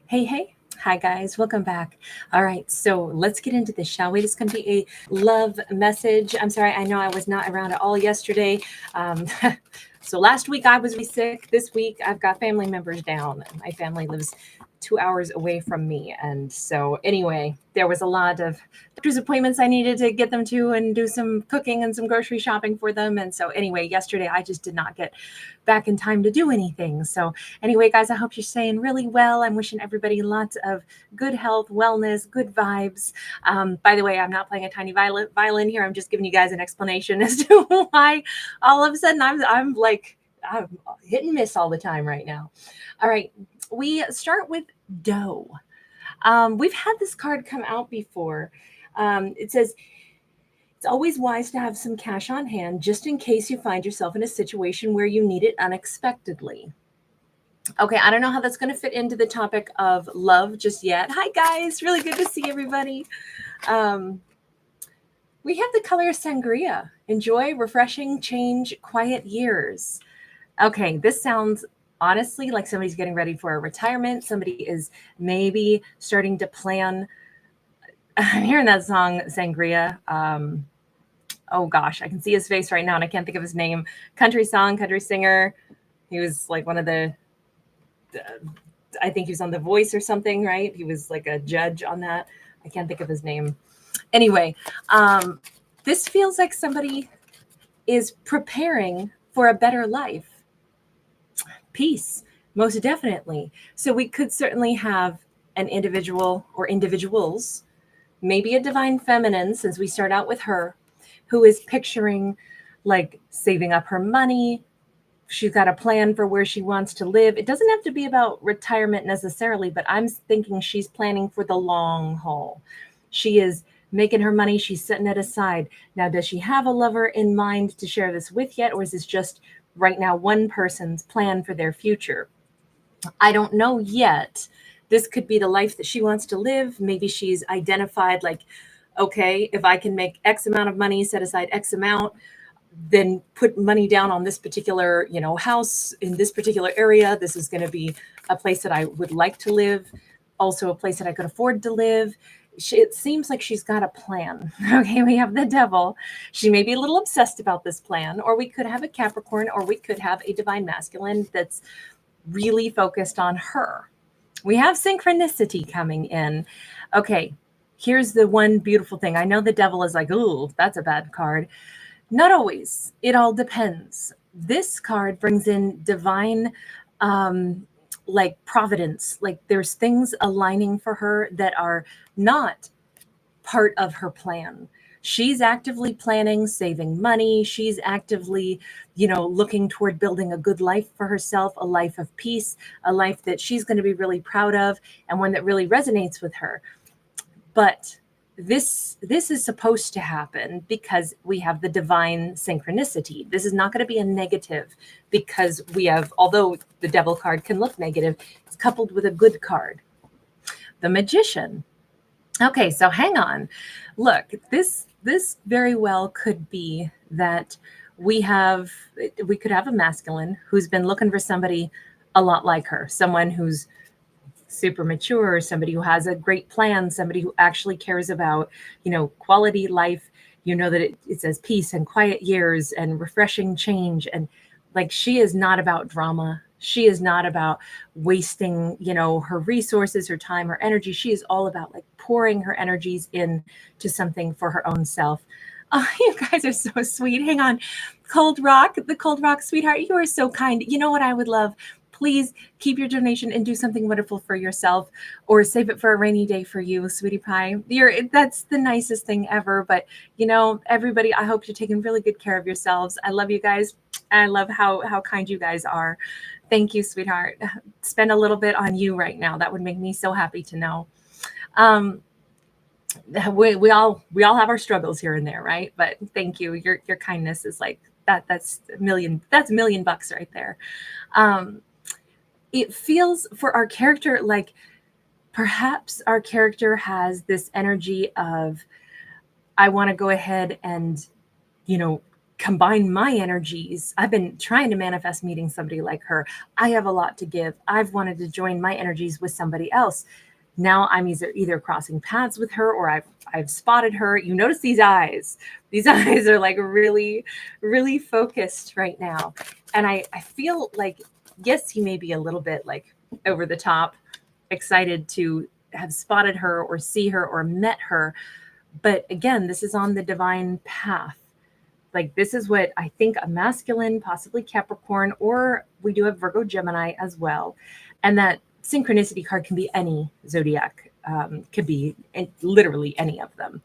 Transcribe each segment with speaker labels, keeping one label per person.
Speaker 1: Hey, hey. Hi, guys. Welcome back. All right. So let's get into this, shall we? This is going to be a love message. I'm sorry. I know I was not around at all yesterday. Um, so last week I was really sick. This week I've got family members down. My family lives 2 hours away from me. And so, anyway, there was a lot of doctor's appointments I needed to get them to and do some cooking and some grocery shopping for them. And so, anyway, yesterday I just did not get back in time to do anything. So, anyway, guys, I hope you're staying really well. I'm wishing everybody lots of good health, wellness, good vibes. By the way, I'm not playing a tiny violin here. I'm just giving you guys an explanation as to why all of a sudden I'm like, I'm hit and miss all the time right now. All right, we start with dough. We've had this card come out before. It says, it's always wise to have some cash on hand just in case you find yourself in a situation where you need it unexpectedly. Okay, I don't know how that's going to fit into the topic of love just yet. Hi, guys. Really good to see everybody. We have the color sangria. Enjoy refreshing change, quiet years. Okay, this sounds honestly like somebody's getting ready for a retirement. Somebody is maybe starting to plan. I'm hearing that song, Sangria. Oh gosh, I can see his face right now and I can't think of his name. Country song, country singer. He was like one of I think he was on The Voice or something, right? He was like a judge on that. I can't think of his name. Anyway, this feels like somebody is preparing for a better life. Peace, most definitely. So we could certainly have an individual or individuals, maybe a divine feminine, since we start out with her, who is picturing like saving up her money. She's got a plan for where she wants to live. It doesn't have to be about retirement necessarily, but I'm thinking she's planning for the long haul. She is making her money. She's setting it aside. Now, does she have a lover in mind to share this with yet? Or is this just right now one person's plan for their future? I don't know yet. This could be the life that she wants to live. Maybe she's identified like, okay, if I can make X amount of money, set aside X amount, then put money down on this particular, house in this particular area. This is going to be a place that I would like to live, also a place that I could afford to live. It seems like she's got a plan. Okay, we have the devil. She may be a little obsessed about this plan, or we could have a Capricorn, or we could have a divine masculine that's really focused on her. We have synchronicity coming in. Okay, here's the one beautiful thing. I know the devil is like, ooh, that's a bad card. Not always. It all depends. This card brings in divine, like providence. Like there's things aligning for her that are not part of her plan. She's actively planning saving money. She's actively, looking toward building a good life for herself, a life of peace, a life that she's going to be really proud of, and one that really resonates with her. But this is supposed to happen because we have the divine synchronicity. This is not going to be a negative because we have, although the devil card can look negative, it's coupled with a good card. The magician. Okay, so hang on. Look, this very well could be that we could have a masculine who's been looking for somebody a lot like her, someone who's super mature, somebody who has a great plan, somebody who actually cares about, quality life. That it says peace and quiet years and refreshing change. And like, she is not about drama. She is not about wasting, her resources, her time, her energy. She is all about like pouring her energies in to something for her own self. Oh, you guys are so sweet. Hang on. The Cold Rock sweetheart, you are so kind. You know what I would love? Please keep your donation and do something wonderful for yourself, or save it for a rainy day for you, sweetie pie. That's the nicest thing ever. But everybody, I hope you're taking really good care of yourselves. I love you guys. I love how kind you guys are. Thank you, sweetheart. Spend a little bit on you right now. That would make me so happy to know. We all have our struggles here and there, right? But thank you. Your kindness is like that. That's a million bucks right there. It feels for our character like perhaps our character has this energy of, I want to go ahead and, combine my energies. I've been trying to manifest meeting somebody like her. I have a lot to give. I've wanted to join my energies with somebody else. Now I'm either crossing paths with her, or I've spotted her. You notice these eyes. These eyes are like really, really focused right now. And I feel like, yes, he may be a little bit like over the top, excited to have spotted her or see her or met her. But again, this is on the divine path. Like, this is what I think a masculine, possibly Capricorn, or we do have Virgo, Gemini as well. And that synchronicity card can be any zodiac, could be literally any of them.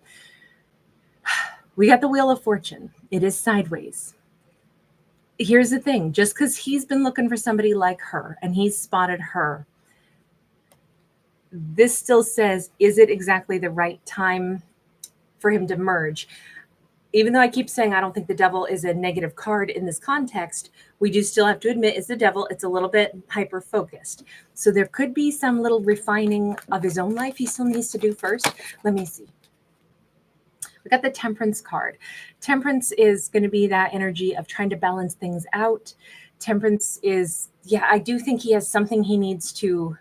Speaker 1: We got the Wheel of Fortune. It is sideways. Here's the thing. Just because he's been looking for somebody like her and he's spotted her, this still says, is it exactly the right time for him to merge? Even though I keep saying I don't think the devil is a negative card in this context, we do still have to admit it's the devil. It's a little bit hyper-focused. So there could be some little refining of his own life he still needs to do first. Let me see. We got the Temperance card. Temperance is going to be that energy of trying to balance things out. Temperance is, yeah, I do think he has something he needs to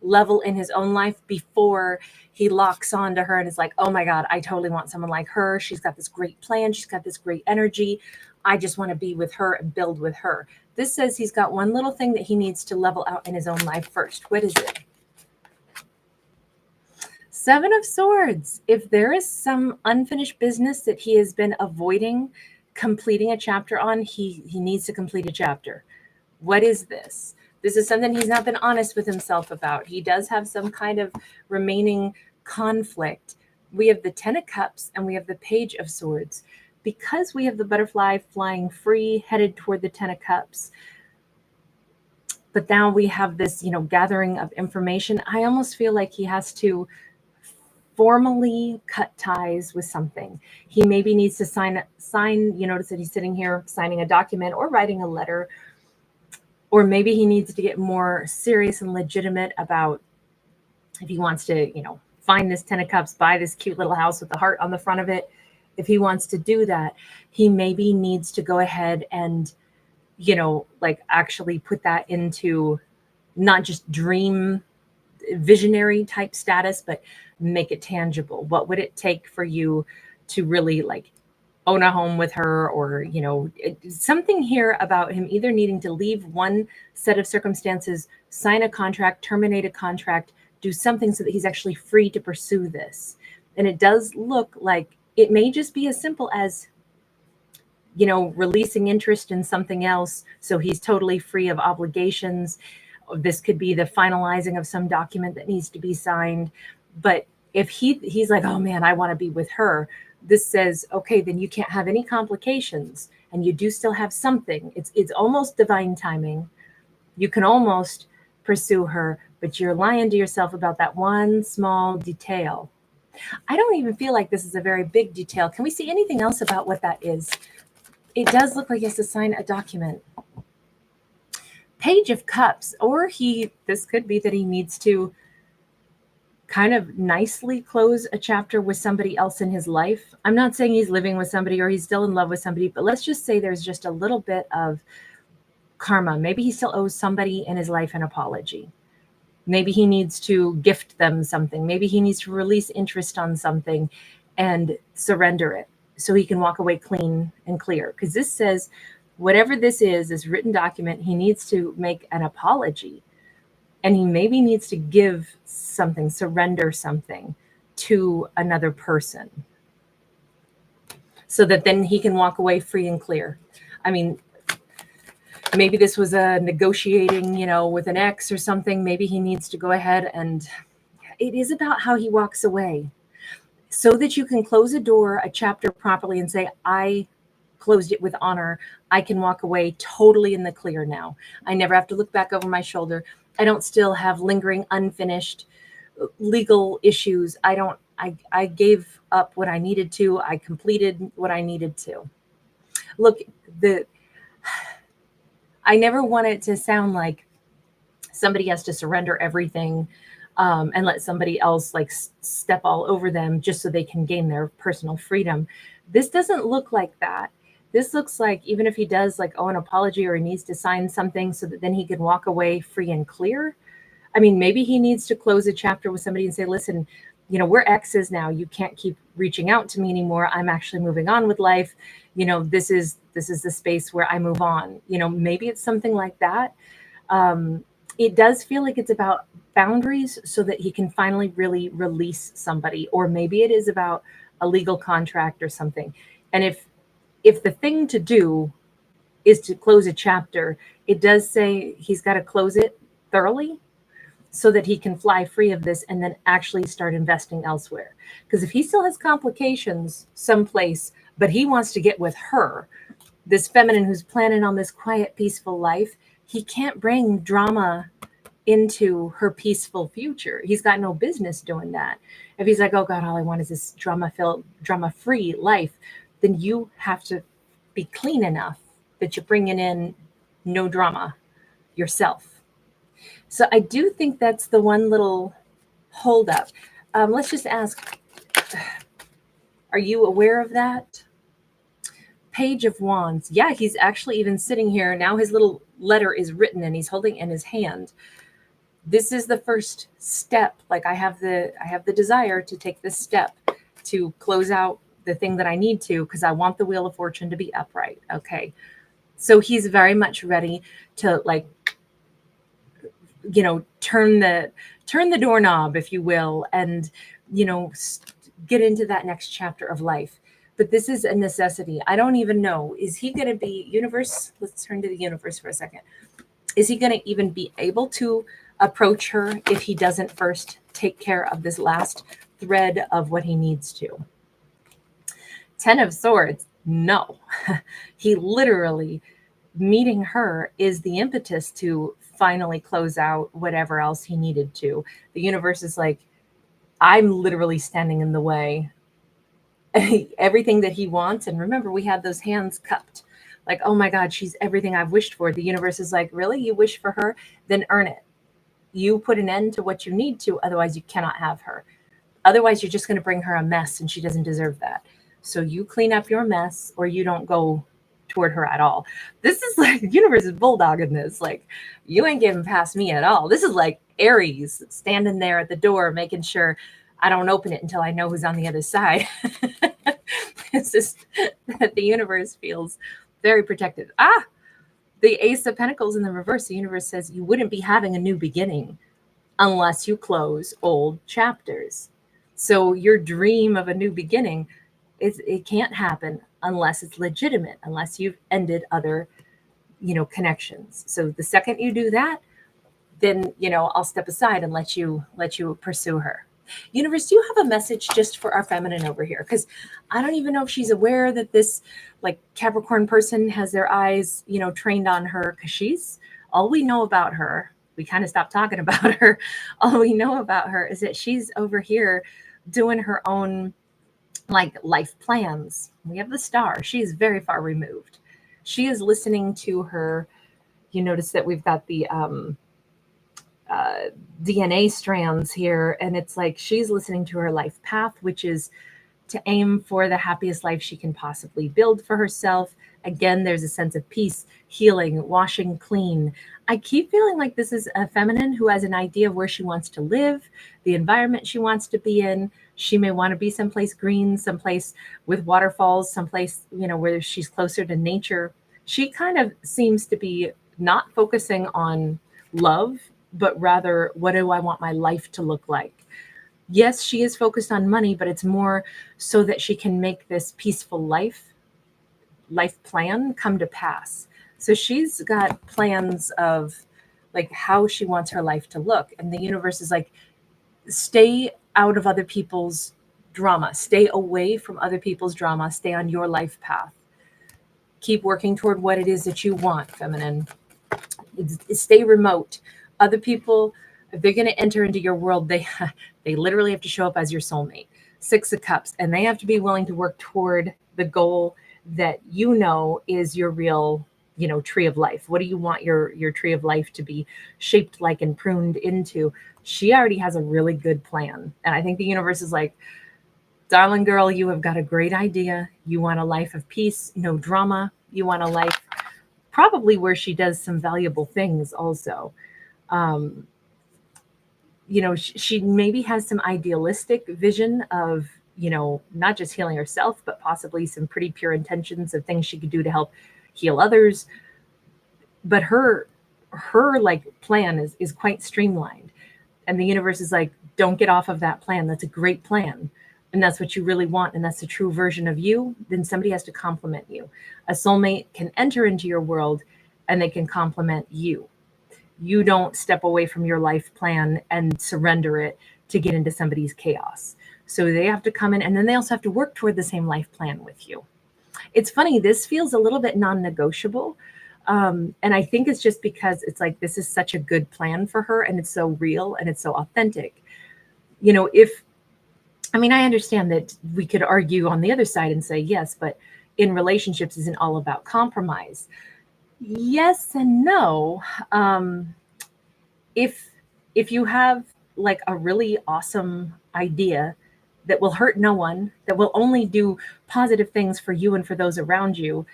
Speaker 1: level in his own life before he locks on to her and is like, oh my God, I totally want someone like her. She's got this great plan. She's got this great energy. I just want to be with her and build with her. This says he's got one little thing that he needs to level out in his own life first. What is it? Seven of Swords. If there is some unfinished business that he has been avoiding completing a chapter on, he needs to complete a chapter. What is this? This is something he's not been honest with himself about. He does have some kind of remaining conflict. We have the Ten of Cups and we have the Page of Swords. Because we have the butterfly flying free, headed toward the Ten of Cups, but now we have this, gathering of information. I almost feel like he has to formally cut ties with something. He maybe needs to sign, notice that he's sitting here signing a document or writing a letter. Or maybe he needs to get more serious and legitimate about if he wants to, find this Ten of Cups, buy this cute little house with the heart on the front of it. If he wants to do that, he maybe needs to go ahead and, actually put that into not just dream visionary type status, but make it tangible. What would it take for you to really own a home with her, or, something here about him either needing to leave one set of circumstances, sign a contract, terminate a contract, do something so that he's actually free to pursue this. And it does look like it may just be as simple as, releasing interest in something else. So he's totally free of obligations. This could be the finalizing of some document that needs to be signed. But if he's like, oh man, I want to be with her, this says, okay, then you can't have any complications, and you do still have something. It's almost divine timing. You can almost pursue her, but you're lying to yourself about that one small detail. I don't even feel like this is a very big detail. Can we see anything else about what that is? It does look like he has to sign a document. Page of Cups, or this could be that he needs to kind of nicely close a chapter with somebody else in his life. I'm not saying he's living with somebody or he's still in love with somebody, but let's just say there's just a little bit of karma. Maybe he still owes somebody in his life an apology. Maybe he needs to gift them something. Maybe he needs to release interest on something and surrender it so he can walk away clean and clear. Because this says, whatever this is, this written document, he needs to make an apology. And he maybe needs to give something, surrender something to another person so that then he can walk away free and clear. I mean, maybe this was a negotiating, with an ex or something. Maybe he needs to go ahead, and it is about how he walks away so that you can close a door, a chapter properly and say, I closed it with honor. I can walk away totally in the clear now. I never have to look back over my shoulder. I don't still have lingering, unfinished legal issues. I gave up what I needed to. I completed what I needed to. Look, I never want it to sound like somebody has to surrender everything and let somebody else step all over them just so they can gain their personal freedom. This doesn't look like that. This looks like even if he does like an apology, or he needs to sign something so that then he can walk away free and clear. I mean, maybe he needs to close a chapter with somebody and say, listen, we're exes now. You can't keep reaching out to me anymore. I'm actually moving on with life. This is the space where I move on. Maybe it's something like that. It does feel like it's about boundaries so that he can finally really release somebody, or maybe it is about a legal contract or something. And if the thing to do is to close a chapter, it does say he's got to close it thoroughly so that he can fly free of this and then actually start investing elsewhere. Because if he still has complications someplace, but he wants to get with her, this feminine who's planning on this quiet, peaceful life, he can't bring drama into her peaceful future. He's got no business doing that. If he's like, oh God, all I want is this drama-free life, then you have to be clean enough that you're bringing in no drama yourself. So I do think that's the one little holdup. Let's just ask, are you aware of that? Page of Wands. Yeah, he's actually even sitting here. Now his little letter is written and he's holding it in his hand. This is the first step. Like I have the desire to take this step to close out the thing that I need to, because I want the Wheel of Fortune to be upright. Okay. So he's very much ready to turn the doorknob, if you will, and, get into that next chapter of life. But this is a necessity. I don't even know. Is he going to be universe? Let's turn to the universe for a second. Is he going to even be able to approach her if he doesn't first take care of this last thread of what he needs to? 10 of Swords. No, he literally meeting her is the impetus to finally close out whatever else he needed to. The universe is like, I'm literally standing in the way. Everything that he wants. And remember, we had those hands cupped. Like, oh my God, she's everything I've wished for. The universe is like, really? You wish for her? Then earn it. You put an end to what you need to. Otherwise, you cannot have her. Otherwise, you're just going to bring her a mess, and she doesn't deserve that. So you clean up your mess, or you don't go toward her at all. This is like, the universe is bulldogging this. Like, you ain't getting past me at all. This is like Aries standing there at the door, making sure I don't open it until I know who's on the other side. It's just that the universe feels very protective. The Ace of Pentacles in the reverse. The universe says you wouldn't be having a new beginning unless you close old chapters. So your dream of a new beginning, it can't happen unless it's legitimate, unless you've ended other, connections. So the second you do that, then, I'll step aside and let you pursue her. Universe, do you have a message just for our feminine over here? Because I don't even know if she's aware that this Capricorn person has their eyes, trained on her, because all we know about her, we kind of stopped talking about her. All we know about her is that she's over here doing her own life plans. We have the Star. She is very far removed. She is listening to her. You notice that we've got the DNA strands here, and it's like she's listening to her life path, which is to aim for the happiest life she can possibly build for herself. Again, there's a sense of peace, healing, washing clean. I keep feeling like this is a feminine who has an idea of where she wants to live, the environment she wants to be in. She may want to be someplace green, someplace with waterfalls, someplace, where she's closer to nature. She kind of seems to be not focusing on love, but rather, what do I want my life to look like? Yes, she is focused on money, but it's more so that she can make this peaceful life plan come to pass. So she's got plans of how she wants her life to look. And the universe is like, stay out of other people's drama, stay away from other people's drama, stay on your life path. Keep working toward what it is that you want, feminine. Stay remote. Other people, if they're going to enter into your world, they literally have to show up as your soulmate. 6 of Cups, and they have to be willing to work toward the goal that is your real, tree of life. What do you want your tree of life to be shaped like and pruned into? She already has a really good plan. And I think the universe is like, Darling girl, you have got a great idea. You want a life of peace, no drama. You want a life probably where she does some valuable things also. Um, she maybe has some idealistic vision of, not just healing herself, but possibly some pretty pure intentions of things she could do to help heal others. But her like plan is quite streamlined. And the universe is like, don't get off of that plan. That's a great plan. And that's what you really want. And that's the true version of you. Then somebody has to complement you. A soulmate can enter into your world and they can complement you. You don't step away from your life plan and surrender it to get into somebody's chaos. So they have to come in, and then they also have to work toward the same life plan with you. It's funny, this feels a little bit non-negotiable. And I think it's just because it's like, this is such a good plan for her, and it's so real and it's so authentic. I understand that we could argue on the other side and say, yes, but in relationships isn't all about compromise. Yes and no. If you have like a really awesome idea that will hurt no one, that will only do positive things for you and for those around you,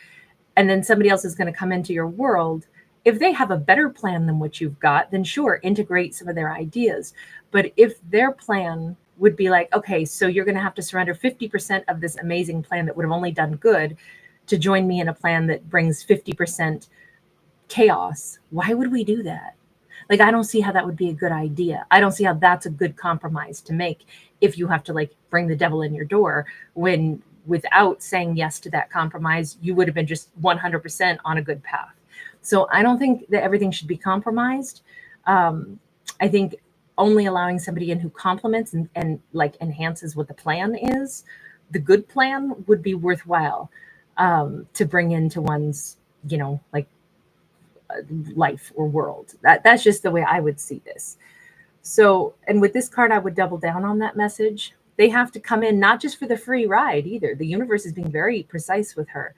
Speaker 1: and then somebody else is going to come into your world, if they have a better plan than what you've got, then sure, integrate some of their ideas. But if their plan would be like, okay, so you're going to have to surrender 50% of this amazing plan that would have only done good to join me in a plan that brings 50% chaos, why would we do that? Like, I don't see how that would be a good idea. I don't see how that's a good compromise to make if you have to like bring the devil in your door, when without saying yes to that compromise, you would have been just 100% on a good path. So I don't think that everything should be compromised. I think only allowing somebody in who complements and like enhances what the plan is, the good plan, would be worthwhile to bring into one's, like life or world. That's just the way I would see this. So, and with this card, I would double down on that message. They have to come in not just for the free ride either. The universe is being very precise with her.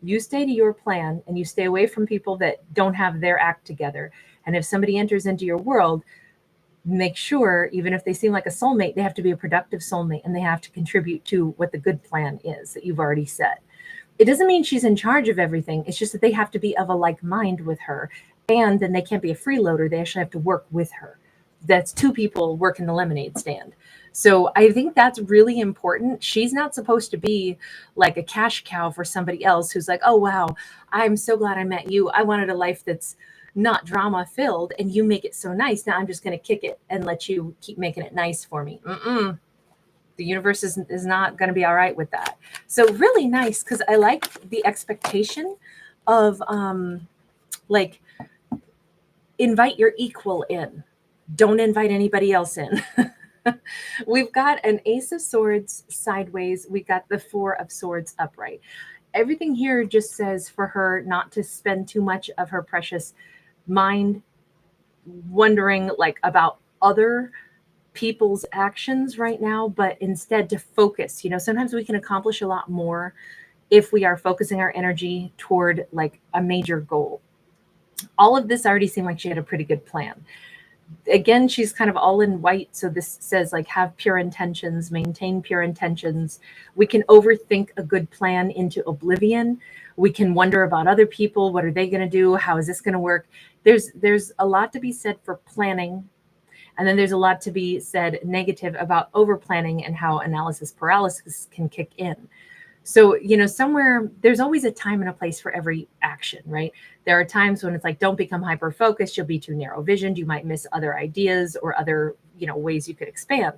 Speaker 1: You stay to your plan and you stay away from people that don't have their act together. And if somebody enters into your world, make sure, even if they seem like a soulmate, they have to be a productive soulmate, and they have to contribute to what the good plan is that you've already set. It doesn't mean she's in charge of everything. It's just that they have to be of a like mind with her. And then they can't be a freeloader. They actually have to work with her. That's two people working the lemonade stand. So I think that's really important. She's not supposed to be like a cash cow for somebody else who's like, oh, wow, I'm so glad I met you. I wanted a life that's not drama filled, and you make it so nice. Now I'm just going to kick it and let you keep making it nice for me. The universe is not going to be all right with that. So really nice, because I like the expectation of like, invite your equal in. Don't invite anybody else in. We've got an Ace of Swords sideways. We got the Four of Swords upright. Everything here just says for her not to spend too much of her precious mind wondering like about other people's actions right now, but instead to focus. Sometimes we can accomplish a lot more if we are focusing our energy toward like a major goal. All of this already seemed like she had a pretty good plan. Again, she's kind of all in white. So this says like, have pure intentions, maintain pure intentions. We can overthink a good plan into oblivion. We can wonder about other people. What are they going to do? How is this going to work? There's a lot to be said for planning. And then there's a lot to be said negative about over planning and how analysis paralysis can kick in. So, somewhere there's always a time and a place for every action, right? There are times when it's like, don't become hyper focused. You'll be too narrow visioned. You might miss other ideas or other, ways you could expand.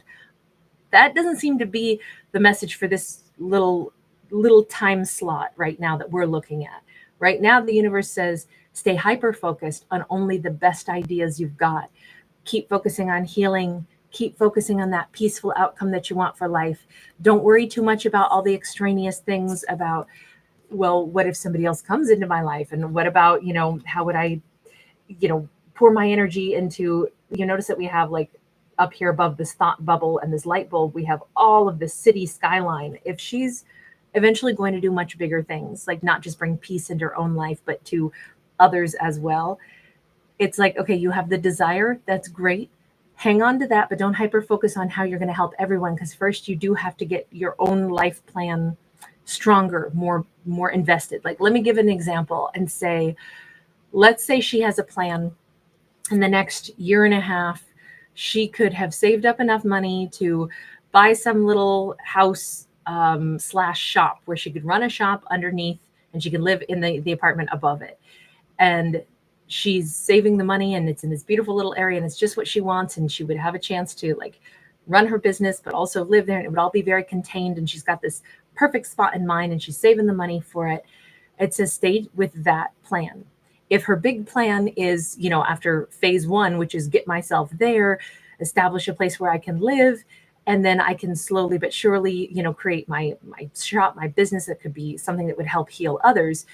Speaker 1: That doesn't seem to be the message for this little time slot right now that we're looking at. Right now, the universe says, stay hyper focused on only the best ideas you've got. Keep focusing on healing. Keep focusing on that peaceful outcome that you want for life. Don't worry too much about all the extraneous things about, well, what if somebody else comes into my life? And what about, how would I, pour my energy into, notice that we have like up here above this thought bubble and this light bulb, we have all of the city skyline. If she's eventually going to do much bigger things, like not just bring peace into her own life, but to others as well, it's like, okay, you have the desire. That's great. hang on to that, but don't hyper focus on how you're going to help everyone, because first you do have to get your own life plan stronger, more invested. Like, let me give an example and say, let's say she has a plan in the next year and a half. She could have saved up enough money to buy some little house slash shop where she could run a shop underneath, and she could live in the apartment above it. And she's saving the money, and it's in this beautiful little area, and it's just what she wants. And she would have a chance to like run her business, but also live there. And it would all be very contained. And she's got this perfect spot in mind, and she's saving the money for it. It says stay with that plan. If her big plan is, after phase one, which is get myself there, establish a place where I can live, and then I can slowly but surely, create my shop, my business that could be something that would help heal others.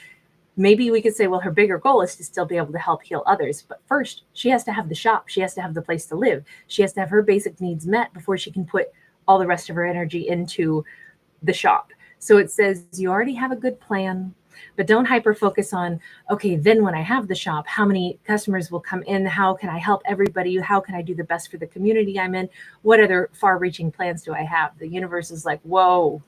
Speaker 1: Maybe we could say, well, her bigger goal is to still be able to help heal others. But first, she has to have the shop. She has to have the place to live. She has to have her basic needs met before she can put all the rest of her energy into the shop. So it says you already have a good plan, but don't hyper focus on, okay, then when I have the shop, how many customers will come in? How can I help everybody? How can I do the best for the community I'm in? What other far reaching plans do I have? The universe is like, whoa,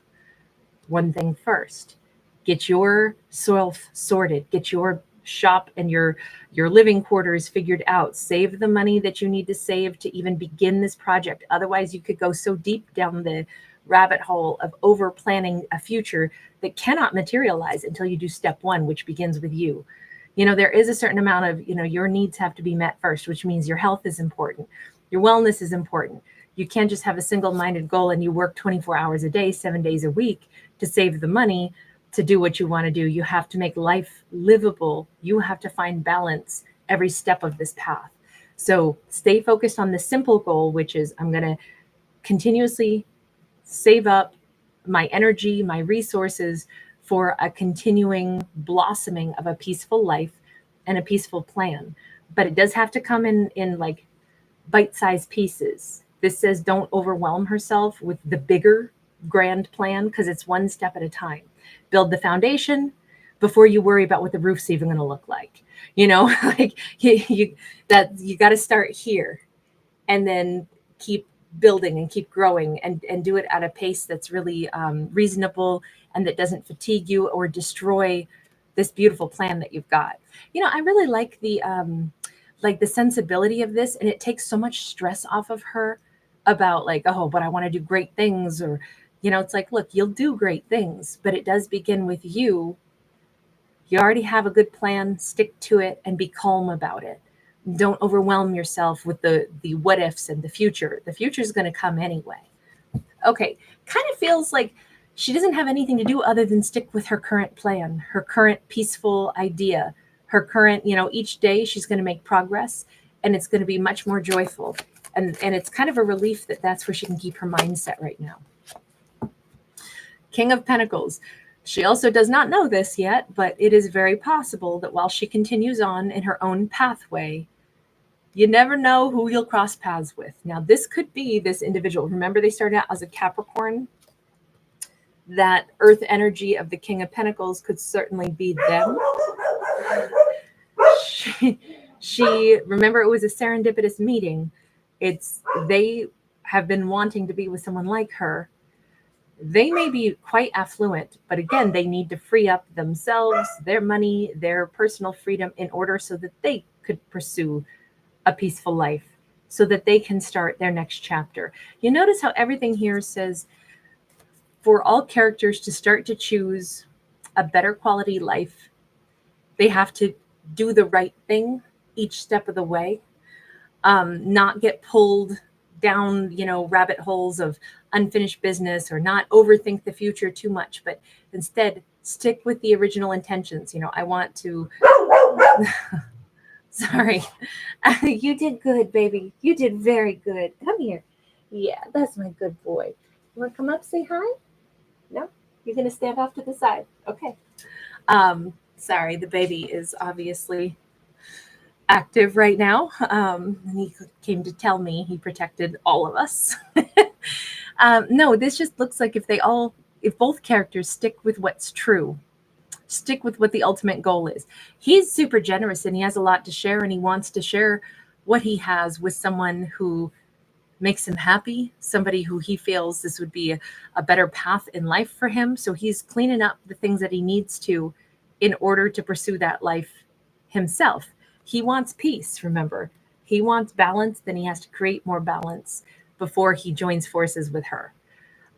Speaker 1: one thing first. Get yourself sorted. Get your shop and your living quarters figured out. Save the money that you need to save to even begin this project. Otherwise, you could go so deep down the rabbit hole of over planning a future that cannot materialize until you do step one, which begins with you. There is a certain amount of, your needs have to be met first, which means your health is important. Your wellness is important. You can't just have a single-minded goal and you work 24 hours a day, 7 days a week to save the money to do what you want to do. You have to make life livable. You have to find balance every step of this path. So stay focused on the simple goal, which is I'm going to continuously save up my energy, my resources for a continuing blossoming of a peaceful life and a peaceful plan. But it does have to come in like bite-sized pieces. This says don't overwhelm herself with the bigger grand plan, because it's one step at a time. Build the foundation before you worry about what the roof's even going to look like. Like you got to start here and then keep building and keep growing and do it at a pace that's really reasonable and that doesn't fatigue you or destroy this beautiful plan that you've got. I really like the sensibility of this, and it takes so much stress off of her about like, oh, but I want to do great things, or it's like, look, you'll do great things, but it does begin with you. You already have a good plan, stick to it and be calm about it. Don't overwhelm yourself with the what ifs and the future. The future is going to come anyway. Okay, kind of feels like she doesn't have anything to do other than stick with her current plan, her current peaceful idea, her current, each day she's going to make progress, and it's going to be much more joyful. And it's kind of a relief that that's where she can keep her mindset right now. King of Pentacles. She also does not know this yet, but it is very possible that while she continues on in her own pathway, you never know who you'll cross paths with. Now, this could be this individual. Remember, they started out as a Capricorn. That earth energy of the King of Pentacles could certainly be them. She remember, it was a serendipitous meeting. They have been wanting to be with someone like her. They may be quite affluent, but again, they need to free up themselves, their money, their personal freedom in order so that they could pursue a peaceful life, so that they can start their next chapter. You notice how everything here says for all characters to start to choose a better quality life, they have to do the right thing each step of the way, not get pulled down, rabbit holes of unfinished business, or not overthink the future too much, but instead stick with the original intentions. I want to, sorry, you did good, baby. You did very good. Come here. Yeah, that's my good boy. You want to come up, say hi? No? You're going to stand off to the side. Okay. Sorry, the baby is obviously active right now. And he came to tell me he protected all of us. No, this just looks like if both characters stick with what's true, stick with what the ultimate goal is. He's super generous and he has a lot to share, and he wants to share what he has with someone who makes him happy, somebody who he feels this would be a better path in life for him. So he's cleaning up the things that he needs to in order to pursue that life himself. He wants peace, remember. He wants balance, then he has to create more balance before he joins forces with her.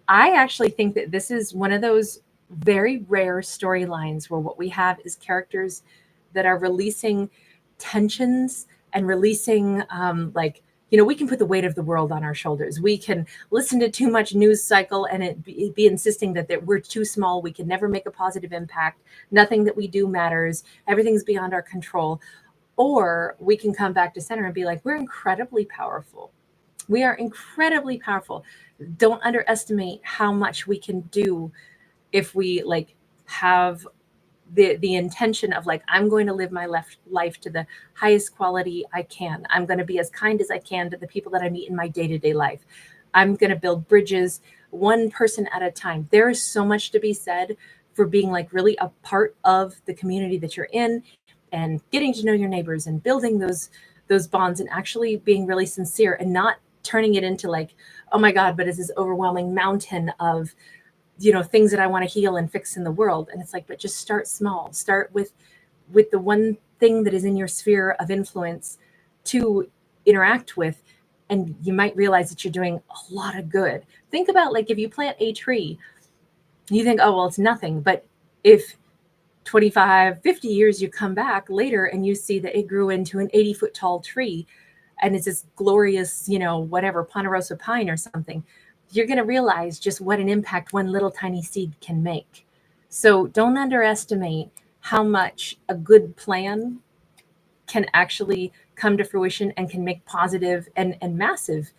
Speaker 1: I actually think that this is one of those very rare storylines where what we have is characters that are releasing tensions and releasing, we can put the weight of the world on our shoulders. We can listen to too much news cycle and be insisting that we're too small. We can never make a positive impact. Nothing that we do matters. Everything's beyond our control. Or we can come back to center and be like, we're incredibly powerful. We are incredibly powerful. Don't underestimate how much we can do if we have the intention of I'm going to live my life to the highest quality I can. I'm going to be as kind as I can to the people that I meet in my day-to-day life. I'm going to build bridges one person at a time. There is so much to be said for being really a part of the community that you're in and getting to know your neighbors and building those bonds and actually being really sincere and not turning it into oh my God, but it's this overwhelming mountain of things that I want to heal and fix in the world. And it's but just start small. Start with the one thing that is in your sphere of influence to interact with, and you might realize that you're doing a lot of good. Think about if you plant a tree, you think, oh well, it's nothing. But if 25, 50 years you come back later and you see that it grew into an 80-foot tall tree and it's this glorious, whatever, ponderosa pine or something, you're going to realize just what an impact one little tiny seed can make. So don't underestimate how much a good plan can actually come to fruition and can make positive and massive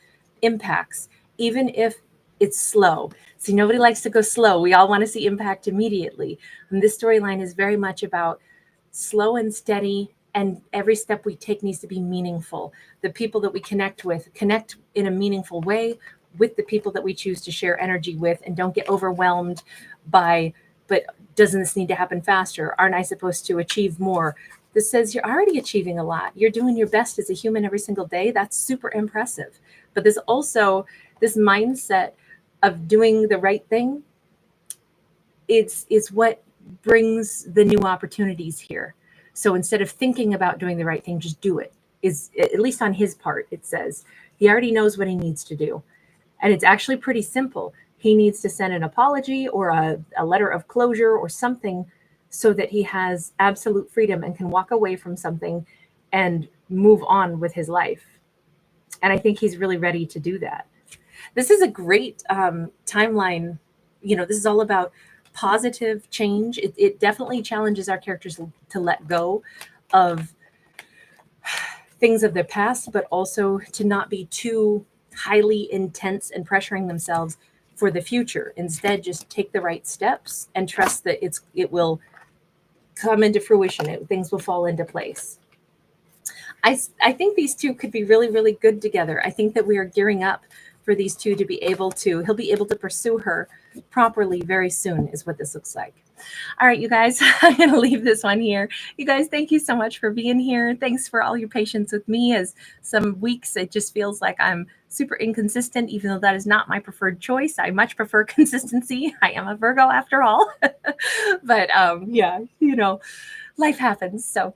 Speaker 1: impacts, even if it's slow. See, nobody likes to go slow. We all want to see impact immediately. And this storyline is very much about slow and steady, and every step we take needs to be meaningful. The people that we connect with, connect in a meaningful way with the people that we choose to share energy with, and don't get overwhelmed by, but doesn't this need to happen faster? Aren't I supposed to achieve more? This says you're already achieving a lot. You're doing your best as a human every single day. That's super impressive. But this mindset of doing the right thing, it's what brings the new opportunities here. So instead of thinking about doing the right thing, just do it. Is at least on his part, it says he already knows what he needs to do. And it's actually pretty simple. He needs to send an apology or a letter of closure or something so that he has absolute freedom and can walk away from something and move on with his life. And I think he's really ready to do that. This is a great timeline. This is all about positive change. It definitely challenges our characters to let go of things of their past, but also to not be too highly intense and pressuring themselves for the future. Instead, just take the right steps and trust that it will come into fruition. Things will fall into place. I think these two could be really, really good together. I think that we are gearing up for these two to he'll be able to pursue her properly very soon, is what this looks like. All right, you guys, I'm going to leave this one here. You guys, thank you so much for being here. Thanks for all your patience with me, as some weeks it just feels like I'm super inconsistent, even though that is not my preferred choice. I much prefer consistency. I am a Virgo after all. But yeah, life happens. So